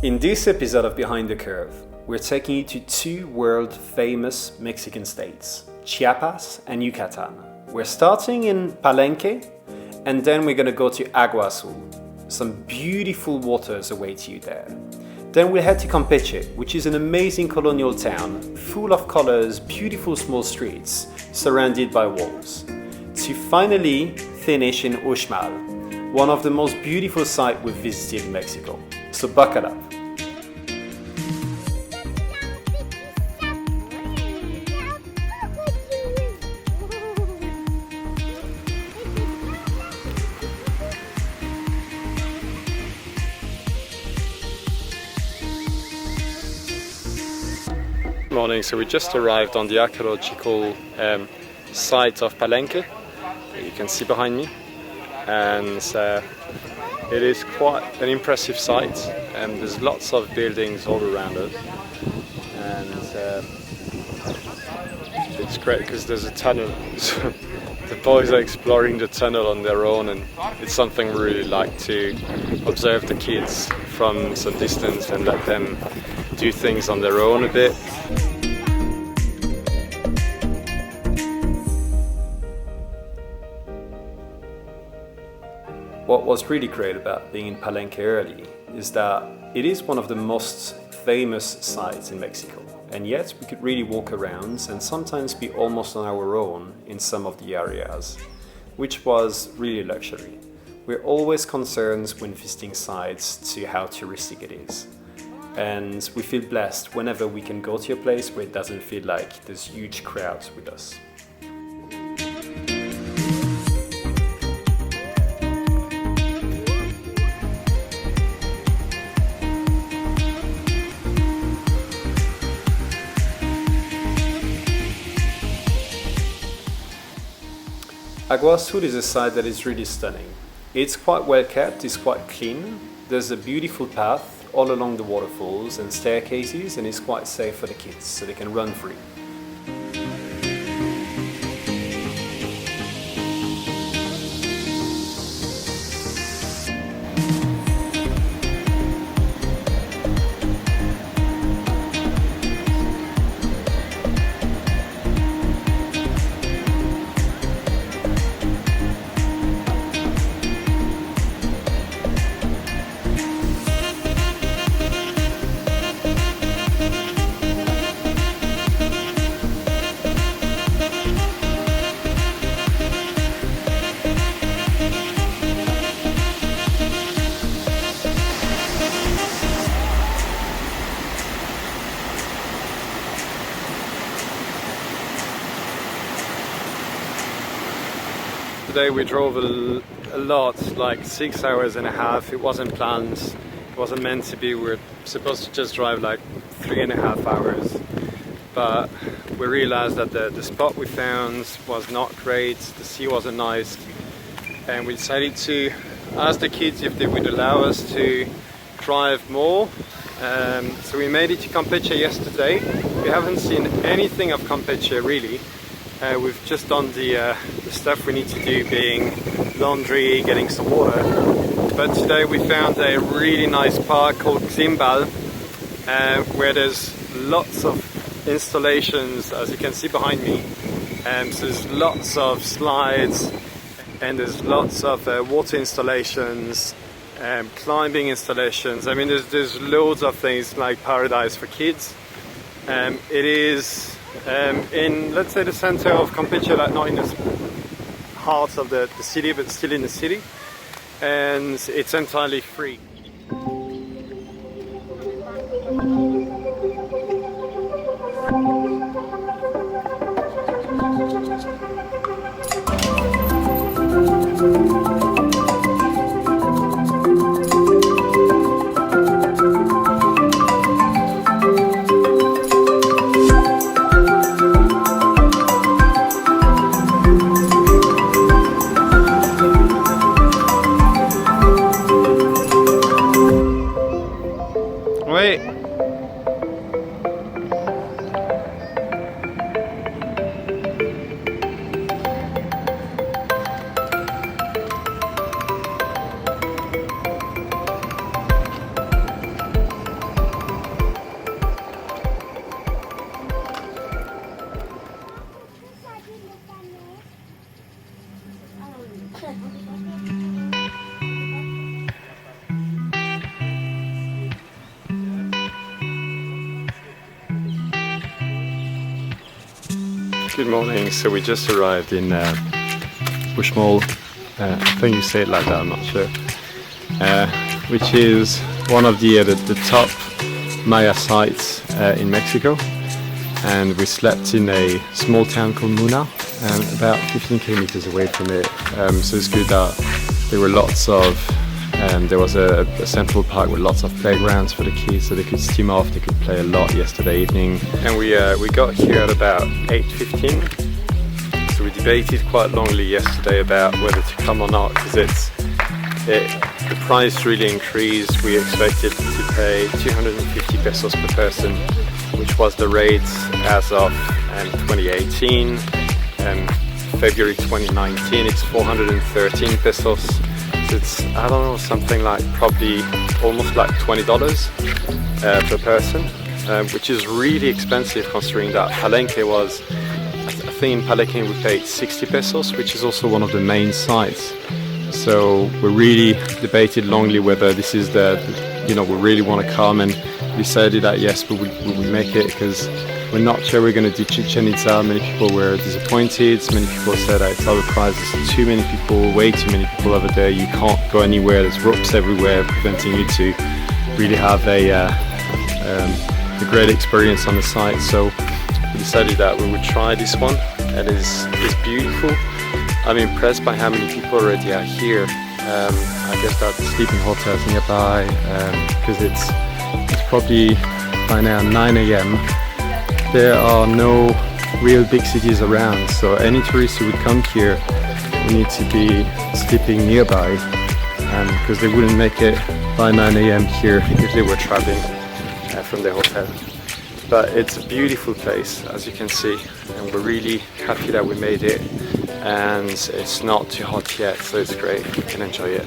In this episode of Behind the Curve, we're taking you to two world-famous Mexican states, Chiapas and Yucatan. We're starting in Palenque, and then we're going to go to Agua Azul. Some beautiful waters await you there. Then we'll head to Campeche, which is an amazing colonial town, full of colors, beautiful small streets, surrounded by walls. To finally finish in Uxmal, one of the most beautiful sites we've visited in Mexico. So buckle up. Morning, so we just arrived on the archaeological site of Palenque, you can see behind me, and it is quite an impressive site, and there's lots of buildings all around us, and it's great because there's a tunnel. So the boys are exploring the tunnel on their own, and it's something we really like to observe the kids from some distance and let them do things on their own a bit. What was really great about being in Palenque early is that it is one of the most famous sites in Mexico, and yet we could really walk around and sometimes be almost on our own in some of the areas, which was really a luxury. We're always concerned when visiting sites to how touristic it is, and we feel blessed whenever we can go to a place where it doesn't feel like there's huge crowds with us. Agua Azul is a site that is really stunning. It's quite well kept, it's quite clean. There's a beautiful path all along the waterfalls and staircases, and it's quite safe for the kids, so they can run free. Today we drove a lot, like 6 hours and a half. It wasn't planned, it wasn't meant to be. We were supposed to just drive like 3.5 hours. But we realized that the spot we found was not great, the sea wasn't nice, and we decided to ask the kids if they would allow us to drive more. So we made it to Campeche yesterday. We haven't seen anything of Campeche really. We've just done the stuff we need to do, being laundry, getting some water. But today we found a really nice park called Uxmal, where there's lots of installations, as you can see behind me. So there's lots of slides, and there's lots of water installations, climbing installations. I mean, there's loads of things like paradise for kids. It is in, let's say, the center of Campeche, like not in the heart of the city, but still in the city, and it's entirely free. Good morning. So we just arrived in Uxmal. I think you say it like that, I'm not sure. Which is one of the top Maya sites in Mexico. And we slept in a small town called Muna, about 15 kilometers away from it. So it's good that there were lots of there was a central park with lots of playgrounds for the kids, so they could steam off, they could play a lot yesterday evening. And we got here at about 8:15. So we debated quite longly yesterday about whether to come or not, because the price really increased. We expected to pay 250 pesos per person, which was the rate as of 2018. February 2019 it's 413 pesos. So it's, I don't know, something like probably almost like $20 per person, which is really expensive considering that Palenque was, I think in Palenque we paid 60 pesos, which is also one of the main sites. So we really debated longly whether this is we really want to come, and decided that yes, we would make it, because we're not sure we're going to do Chichen Itza. Many people were disappointed. Many people said that it's overpriced. There's too many people, way too many people over there. You can't go anywhere. There's ropes everywhere preventing you to really have a great experience on the site. So we decided that we would try this one, and it's beautiful. I'm impressed by how many people already are here. I guess that sleeping hotels nearby, because it's probably by now 9 a.m. There are no real big cities around, so any tourists who would come here would need to be sleeping nearby, because they wouldn't make it by 9 a.m. here if they were traveling from their hotel. But it's a beautiful place, as you can see, and we're really happy that we made it, and it's not too hot yet, so it's great. You can enjoy it.